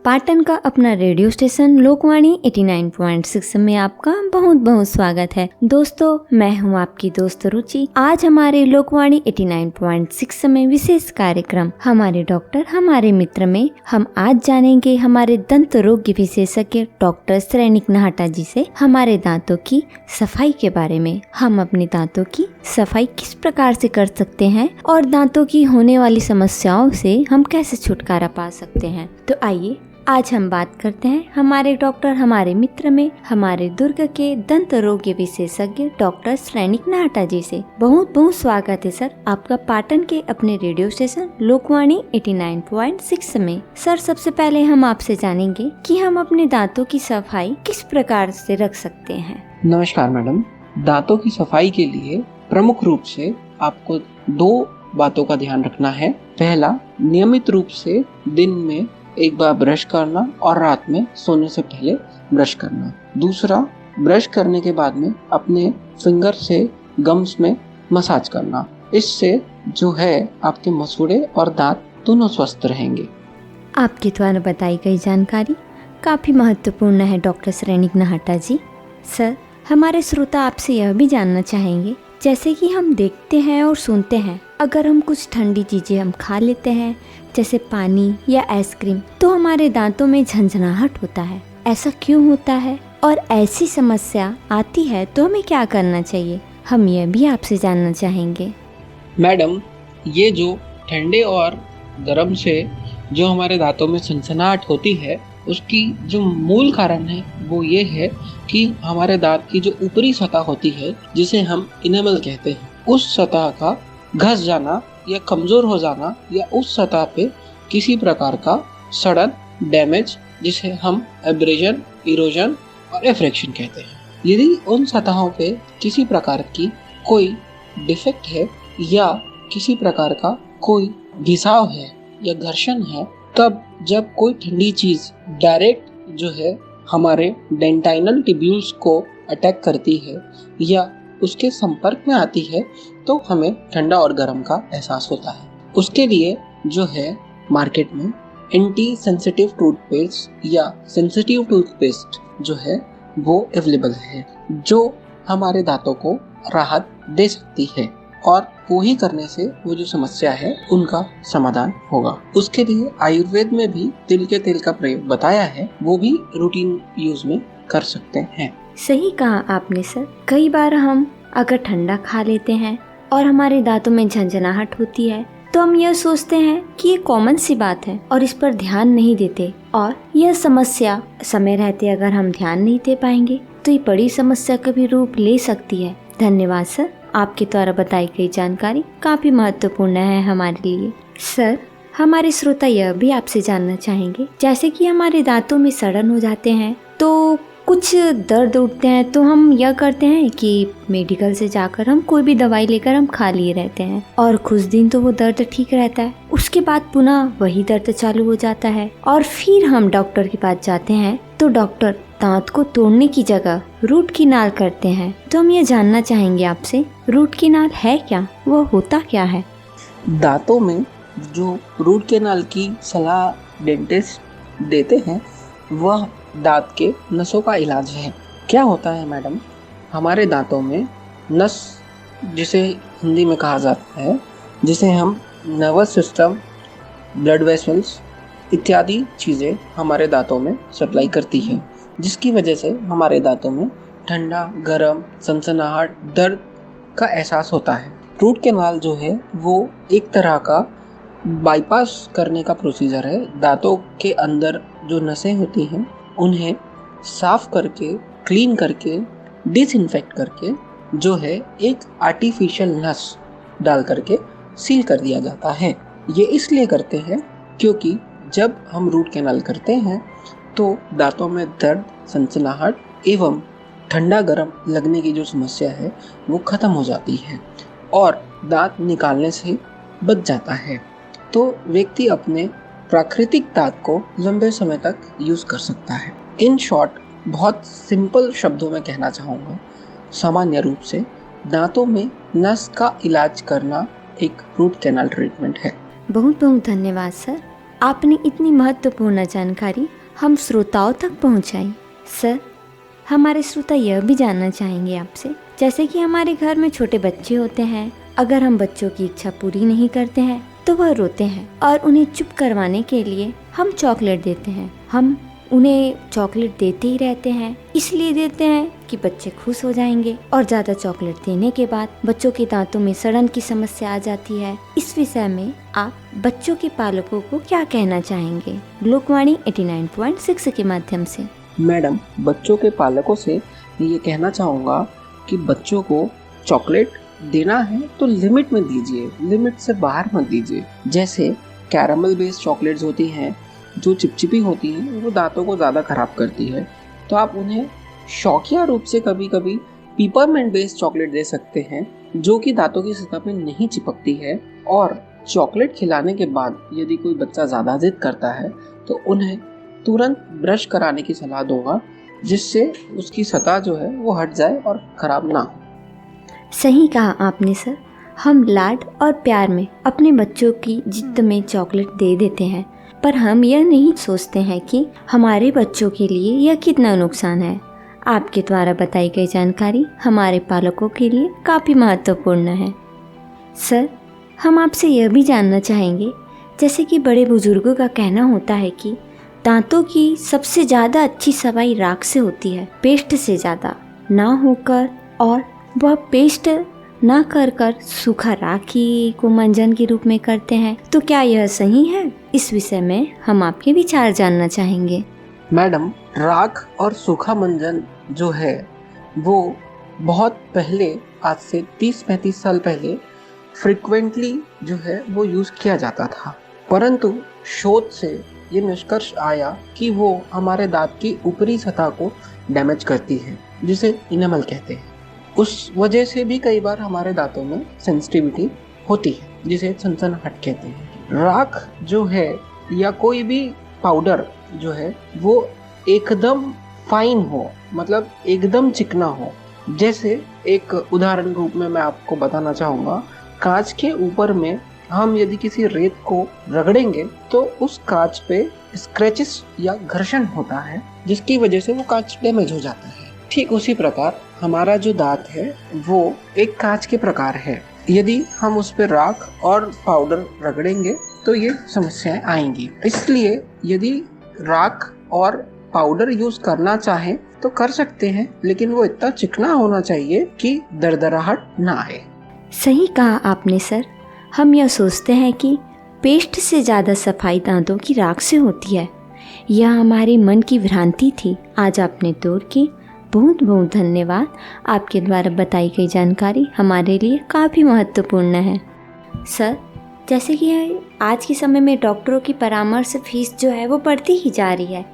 पाटन का अपना radio station Lokvani 89.6 में आपका बहुत बहुत स्वागत है। दोस्तों, मैं हूं आपकी दोस्त रुचि। आज हमारे लोकवाणी 89.6 में विशेष कार्यक्रम हमारे डॉक्टर हमारे मित्र में हम आज जानेंगे हमारे दंत रोग विशेषज्ञ डॉक्टर श्रेनिक नाहटा जी से हमारे दांतों की सफाई के बारे में। हम अपने दांतों की सफाई किस प्रकार से कर सकते हैं और दांतों की होने वाली समस्याओं से हम कैसे छुटकारा पा सकते हैं। तो आइए आज हम बात करते हैं हमारे डॉक्टर हमारे मित्र में हमारे दुर्ग के दंत रोग विशेषज्ञ डॉक्टर श्रेनिक नाहटा जी से। बहुत बहुत स्वागत है सर आपका पाटन के अपने रेडियो स्टेशन लोकवाणी 89.6 में। सर, सबसे पहले हम आपसे जानेंगे कि हम अपने दांतों की सफाई किस प्रकार से रख सकते हैं। नमस्कार मैडम। दांतों की सफाई के लिए प्रमुख रूप से आपको दो बातों का ध्यान रखना है। पहला, नियमित रूप से दिन में एक बार ब्रश करना और रात में सोने से पहले ब्रश करना। दूसरा, ब्रश करने के बाद में अपने फिंगर से गम्स में मसाज करना। इससे जो है आपके मसूड़े और दांत दोनों स्वस्थ रहेंगे। आपके द्वारा बताई गई जानकारी काफी महत्वपूर्ण है डॉक्टर श्रेनिक नाहटा जी। सर, हमारे श्रोता आपसे यह भी जानना चाहेंगे, जैसे कि हम देखते हैं और सुनते हैं, अगर हम कुछ ठंडी चीजें हम खा लेते हैं जैसे पानी या आइसक्रीम, तो हमारे दांतों में झंझनाहट होता है। ऐसा क्यों होता है और ऐसी समस्या आती है तो हमें क्या करना चाहिए, हम यह भी आपसे जानना चाहेंगे। मैडम, ये जो ठंडे और गर्म से जो हमारे दांतों में सनसनाहट होती है, उसकी जो मूल कारण है वो ये है कि हमारे दांत की जो ऊपरी सतह होती है, जिसे हम इनेमल कहते हैं, उस सतह का घस जाना या कमजोर हो जाना, या उस सतह पे किसी प्रकार का सड़न, डैमेज, जिसे हम एब्रेजन, इरोजन और एफ्रेक्शन कहते हैं। यदि उन सतहों पे किसी प्रकार की कोई डिफेक्ट है या किसी प्रकार का कोई घिसाव है या घर्षण है, तब जब कोई ठंडी चीज डायरेक्ट जो है हमारे डेंटाइनल टिब्यूल्स को अटैक करती है या उसके संपर्क में आती है, तो हमें ठंडा और गर्म का एहसास होता है। उसके लिए जो है मार्केट में एंटी सेंसिटिव टूथपेस्ट या सेंसिटिव टूथपेस्ट जो है वो अवेलेबल है, जो हमारे दांतों को राहत दे सकती है, और वो ही करने से वो जो समस्या है उनका समाधान होगा। उसके लिए आयुर्वेद में भी तिल के तेल का प्रयोग बताया है, वो भी रूटीन यूज में कर सकते हैं। सही कहा आपने सर। कई बार हम अगर ठंडा खा लेते हैं और हमारे दांतों में झंझनाहट होती है, तो हम यह सोचते हैं कि ये कॉमन सी बात है और इस पर ध्यान नहीं देते, और यह समस्या समय रहते अगर हम ध्यान नहीं दे पाएंगे तो ये बड़ी समस्या का भी रूप ले सकती है। धन्यवाद सर, आपके द्वारा बताई गई जानकारी काफी महत्वपूर्ण है हमारे लिए। सर, हमारे श्रोता यह भी आपसे जानना चाहेंगे, जैसे कि हमारे दांतों में सड़न हो जाते हैं तो कुछ दर्द उठते हैं, तो हम यह करते हैं कि मेडिकल से जाकर हम कोई भी दवाई लेकर हम खा लिए रहते हैं, और कुछ दिन तो वो दर्द ठीक रहता है, उसके बाद पुनः वही दर्द चालू हो जाता है, और फिर हम डॉक्टर के पास जाते हैं तो डॉक्टर दांत को तोड़ने की जगह रूट किनाल करते हैं। तो हम ये जानना चाहेंगे आपसे, रूट किनाल है क्या, वो होता क्या है। दांतों में जो रूट कैनाल की सलाह डेंटिस्ट देते हैं, वह दांत के नसों का इलाज है। क्या होता है मैडम, हमारे दांतों में नस, जिसे हिंदी में कहा जाता है, जिसे हम नर्वस सिस्टम, ब्लड वेसल्स इत्यादि चीज़ें हमारे दांतों में सप्लाई करती है, जिसकी वजह से हमारे दांतों में ठंडा, गरम, सनसनाहट, दर्द का एहसास होता है। रूट कैनाल जो है वो एक तरह का बाईपास करने का प्रोसीजर है। दांतों के अंदर जो नसें होती हैं उन्हें साफ करके, क्लीन करके, डिसइंफेक्ट करके जो है एक आर्टिफिशियल नस डाल करके सील कर दिया जाता है। ये इसलिए करते हैं क्योंकि जब हम रूट कैनाल करते हैं तो दांतों में दर्द, सनसनाहट एवं ठंडा गरम लगने की जो समस्या है वो खत्म हो जाती है और दांत निकालने से बच जाता है। तो व्यक्ति अपने प्राकृतिक दांत को लंबे समय तक यूज कर सकता है। इन शॉर्ट, बहुत सिंपल शब्दों में कहना चाहूँगा, सामान्य रूप से दांतों में नस का इलाज करना एक रूट कैनाल ट्रीटमेंट है। बहुत बहुत धन्यवाद सर। आपने इतनी महत्वपूर्ण जानकारी हम श्रोताओं तक पहुंचाई। सर, हमारे श्रोता यह भी जानना चाहेंगे आपसे, जैसे कि हमारे घर में छोटे बच्चे होते हैं, अगर हम बच्चों की इच्छा पूरी नहीं करते हैं तो वह रोते हैं और उन्हें चुप करवाने के लिए हम चॉकलेट देते हैं। हम उन्हें चॉकलेट देते ही रहते हैं, इसलिए देते हैं कि बच्चे खुश हो जाएंगे, और ज़्यादा चॉकलेट देने के बाद बच्चों के दांतों में सड़न की समस्या आ जाती है। इस विषय में आप बच्चों के पालकों को क्या कहना चाहेंगे लोकवाणी 89.6 के माध्यम से? मैडम, बच्चों के पालकों से ये कहना चाहूँगा कि बच्चों को चॉकलेट देना है तो लिमिट में दीजिए, लिमिट से बाहर मत दीजिए। जैसे कैरामल बेस्ड चॉकलेट्स होती हैं जो चिपचिपी होती हैं, वो दांतों को ज़्यादा खराब करती है, तो आप उन्हें शौकिया रूप से कभी कभी पीपरमिंट बेस्ड चॉकलेट दे सकते हैं जो कि दांतों की सतह पे नहीं चिपकती है। और चॉकलेट खिलाने के बाद यदि कोई बच्चा ज़्यादा जिद करता है तो उन्हें तुरंत ब्रश कराने की सलाह दूंगा, जिससे उसकी सतह जो है वो हट जाए और ख़राब ना हो। सही कहा आपने सर। हम लाड और प्यार में अपने बच्चों की जिद में चॉकलेट दे देते हैं, पर हम यह नहीं सोचते हैं कि हमारे बच्चों के लिए यह कितना नुकसान है। आपके द्वारा बताई गई जानकारी हमारे पालकों के लिए काफ़ी महत्वपूर्ण है। सर, हम आपसे यह भी जानना चाहेंगे, जैसे कि बड़े बुजुर्गों का कहना होता है कि दांतों की सबसे ज़्यादा अच्छी सफाई राख से होती है, पेस्ट से ज़्यादा ना होकर, और वह पेस्ट ना कर सूखा राखी को मंजन के रूप में करते हैं, तो क्या यह सही है? इस विषय में हम आपके विचार जानना चाहेंगे। मैडम, राख और सूखा मंजन जो है वो बहुत पहले, आज से 30-35 साल पहले फ्रिक्वेंटली जो है वो यूज़ किया जाता था, परंतु शोध से ये निष्कर्ष आया कि वो हमारे दांत की ऊपरी सतह को डैमेज करती है, जिसे इनेमल कहते हैं। उस वजह से भी कई बार हमारे दांतों में सेंसिटिविटी होती है, जिसे सनसनाहट कहते हैं। राख जो है या कोई भी पाउडर जो है वो एकदम फाइन हो, मतलब एकदम चिकना हो। जैसे एक उदाहरण रूप में मैं आपको बताना चाहूँगा, कांच के ऊपर में हम यदि किसी रेत को रगड़ेंगे तो उस कांच पे स्क्रैचेस या घर्षण होता है, जिसकी वजह से वो कांच डैमेज हो जाता है। ठीक उसी प्रकार हमारा जो दांत है वो एक कांच के प्रकार है, यदि हम उस पर राख और पाउडर रगड़ेंगे तो ये समस्याएं आएंगी। इसलिए यदि राख और पाउडर यूज करना चाहें तो कर सकते हैं, लेकिन वो इतना चिकना होना चाहिए कि दरदराहट ना आए। सही कहा आपने सर। हम यह सोचते हैं कि पेस्ट से ज़्यादा सफाई दांतों की राख से होती है। यह हमारे मन की भ्रांति थी, आज आपने दूर की। बहुत बहुत धन्यवाद। आपके द्वारा बताई गई जानकारी हमारे लिए काफ़ी महत्वपूर्ण है। सर, जैसे कि आज के समय में डॉक्टरों की परामर्श फीस जो है वो बढ़ती ही जा रही है,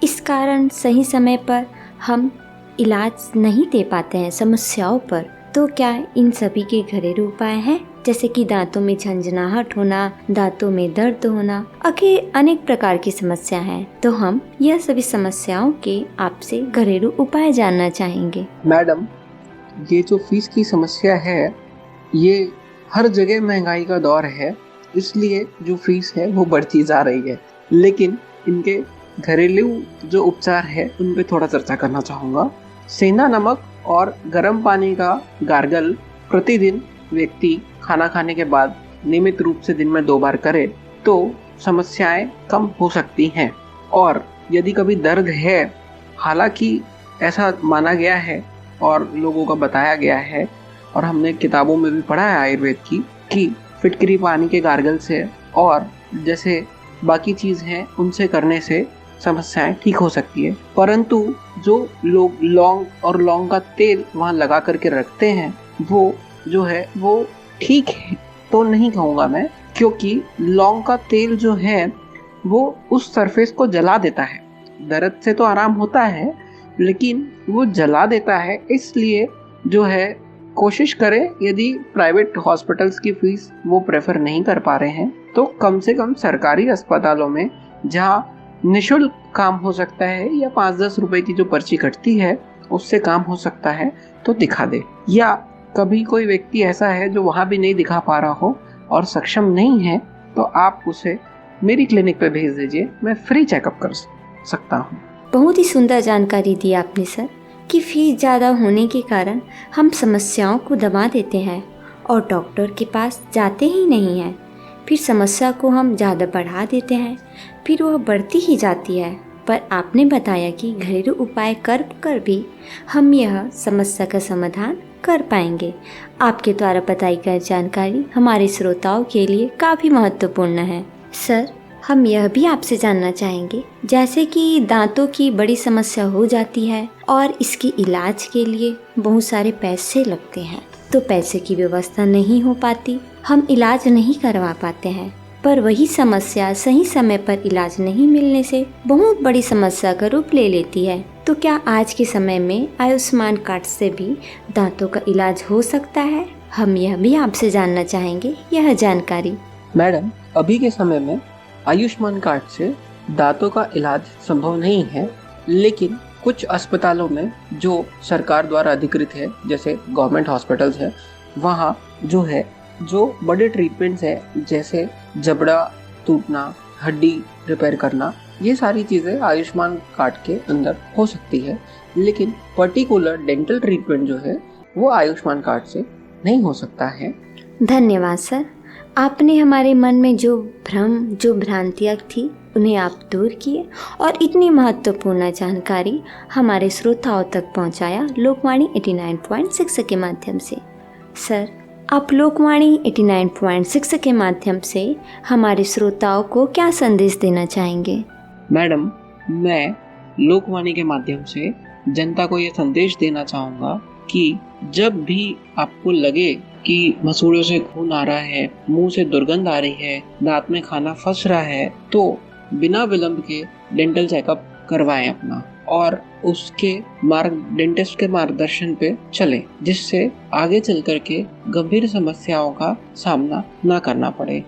इस कारण सही समय पर हम इलाज नहीं दे पाते हैं समस्याओं पर, तो क्या इन सभी के घरेलू उपाय हैं, जैसे कि दांतों में झंझनाहट होना, दांतों में दर्द होना, अनेक प्रकार की समस्या है, तो हम यह सभी समस्याओं के आपसे घरेलू उपाय जानना चाहेंगे। मैडम, ये जो फीस की समस्या है, ये हर जगह महंगाई का दौर है, इसलिए जो फीस है वो बढ़ती जा रही है। लेकिन इनके घरेलू जो उपचार है उन पे थोड़ा चर्चा करना चाहूँगा। सेंधा नमक और गर्म पानी का गार्गल प्रतिदिन व्यक्ति खाना खाने के बाद नियमित रूप से दिन में 2 बार करे तो समस्याएं कम हो सकती हैं। और यदि कभी दर्द है, हालांकि ऐसा माना गया है और लोगों को बताया गया है और हमने किताबों में भी पढ़ा है आयुर्वेद की, कि फिटकरी पानी के गार्गल से और जैसे बाकी चीज़ हैं उनसे करने से समस्याएं ठीक हो सकती है। परंतु जो लोग लौंग और लौंग का तेल वहाँ लगा करके रखते हैं वो जो है वो ठीक है तो नहीं कहूँगा मैं, क्योंकि लौंग का तेल जो है वो उस सरफेस को जला देता है। दर्द से तो आराम होता है लेकिन वो जला देता है। इसलिए जो है कोशिश करें, यदि प्राइवेट हॉस्पिटल्स की फीस वो प्रेफर नहीं कर पा रहे हैं तो कम से कम सरकारी अस्पतालों में जहाँ निःशुल्क काम हो सकता है या 5-10 रुपए की जो पर्ची कटती है उससे काम हो सकता है तो दिखा दे। या कभी कोई व्यक्ति ऐसा है जो वहाँ भी नहीं दिखा पा रहा हो और सक्षम नहीं है तो आप उसे मेरी क्लिनिक पे भेज दीजिए, मैं फ्री चेकअप कर सकता हूँ। बहुत ही सुंदर जानकारी दी आपने सर कि फीस ज़्यादा होने के कारण हम समस्याओं को दबा देते हैं और डॉक्टर के पास जाते ही नहीं हैं। फिर समस्या को हम ज़्यादा बढ़ा देते हैं, फिर वह बढ़ती ही जाती है। पर आपने बताया कि घरेलू उपाय कर भी हम यह समस्या का समाधान कर पाएंगे। आपके द्वारा बताई गई जानकारी हमारे श्रोताओं के लिए काफ़ी महत्वपूर्ण है। सर, हम यह भी आपसे जानना चाहेंगे, जैसे कि दांतों की बड़ी समस्या हो जाती है और इसके इलाज के लिए बहुत सारे पैसे लगते हैं, तो पैसे की व्यवस्था नहीं हो पाती, हम इलाज नहीं करवा पाते हैं। पर वही समस्या सही समय पर इलाज नहीं मिलने से बहुत बड़ी समस्या का रूप ले लेती है। तो क्या आज के समय में आयुष्मान कार्ड से भी दांतों का इलाज हो सकता है? हम यह भी आपसे जानना चाहेंगे यह जानकारी। मैडम, अभी के समय में आयुष्मान कार्ड से दांतों का इलाज संभव नहीं है, लेकिन कुछ अस्पतालों में जो सरकार द्वारा अधिकृत है, जैसे गवर्नमेंट हॉस्पिटल्स है, वहाँ जो बड़े ट्रीटमेंट्स है, जैसे जबड़ा टूटना, हड्डी रिपेयर करना, ये सारी चीज़ें आयुष्मान कार्ड के अंदर हो सकती है। लेकिन पर्टिकुलर डेंटल ट्रीटमेंट जो है वो आयुष्मान कार्ड से नहीं हो सकता है। धन्यवाद सर, आपने हमारे मन में जो भ्रम, जो भ्रांतियाँ थी, उन्हें आप दूर किए और इतनी महत्वपूर्ण जानकारी हमारे श्रोताओं तक पहुंचाया लोकवाणी 89.6 के माध्यम से। सर, आप लोकवाणी 89.6 के माध्यम से हमारे श्रोताओं को क्या संदेश देना चाहेंगे? मैडम, मैं लोकवाणी के माध्यम से जनता को ये संदेश देना चाहूँगा कि जब भी आपको लगे कि मसूड़ों से खून आ रहा है, मुंह से दुर्गंध आ रही है, दांत में खाना फंस रहा है, तो बिना विलंब के डेंटल चेकअप करवाएं अपना और उसके डेंटिस्ट के मार्गदर्शन पे चलें, जिससे आगे चल करके गंभीर समस्याओं का सामना ना करना पड़े।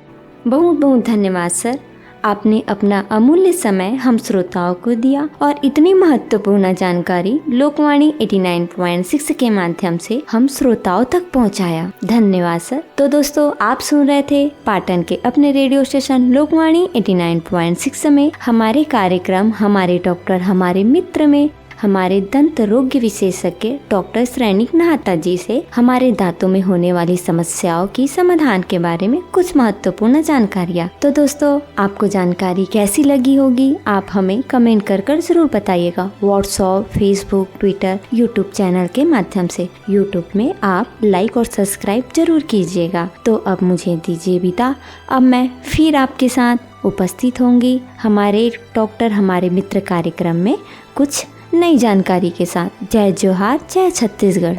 बहुत बहुत धन्यवाद सर, आपने अपना अमूल्य समय हम श्रोताओं को दिया और इतनी महत्वपूर्ण जानकारी लोकवाणी 89.6 के माध्यम से हम श्रोताओं तक पहुंचाया। धन्यवाद सर। तो दोस्तों, आप सुन रहे थे पाटन के अपने रेडियो स्टेशन लोकवाणी 89.6 में हमारे कार्यक्रम हमारे डॉक्टर हमारे मित्र में हमारे दंत रोग विशेषज्ञ डॉक्टर श्रेणिक नाहता जी से हमारे दांतों में होने वाली समस्याओं की समाधान के बारे में कुछ महत्वपूर्ण जानकारियाँ। तो दोस्तों, आपको जानकारी कैसी लगी होगी आप हमें कमेंट कर जरूर बताइएगा। WhatsApp, Facebook, Twitter, YouTube channel के माध्यम से। यूट्यूब में आप लाइक और सब्सक्राइब जरूर कीजिएगा। तो अब मुझे दीजिए विदा। अब मैं फिर आपके साथ उपस्थित होंगी हमारे डॉक्टर हमारे मित्र कार्यक्रम में कुछ नई जानकारी के साथ। जय जोहार, जय छत्तीसगढ़।